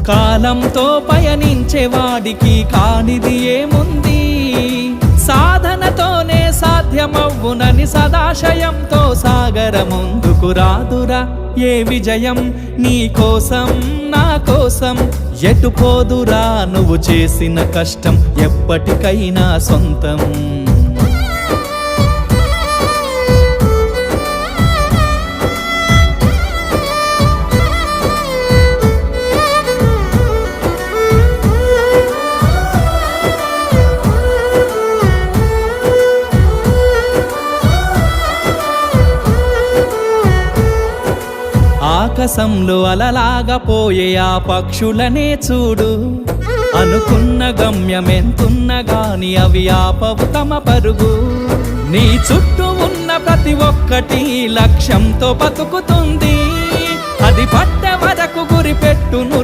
కాలంతో పయనించేవాడికి కానిది ఏముంది, సాధనతోనే సాధ్యమవ్వునని సదాశయంతో సాగర ముందుకు రాదురా ఏ విజయం. నీ కోసం నా కోసం ఎటు పోదురా నువ్వు చేసిన కష్టం ఎప్పటికైనా సొంతం. ఆకాశంలో అలలాగా పోయే ఆ పక్షులనే చూడు, అనుకున్న గమ్యమెంతున్న గాని అవి ఆపవు తమ పరుగు. నీ చుట్టూ ఉన్న ప్రతి ఒక్కటి లక్ష్యంతో బతుకుతుంది, అది పట్టే వరకు గురి పెట్టును.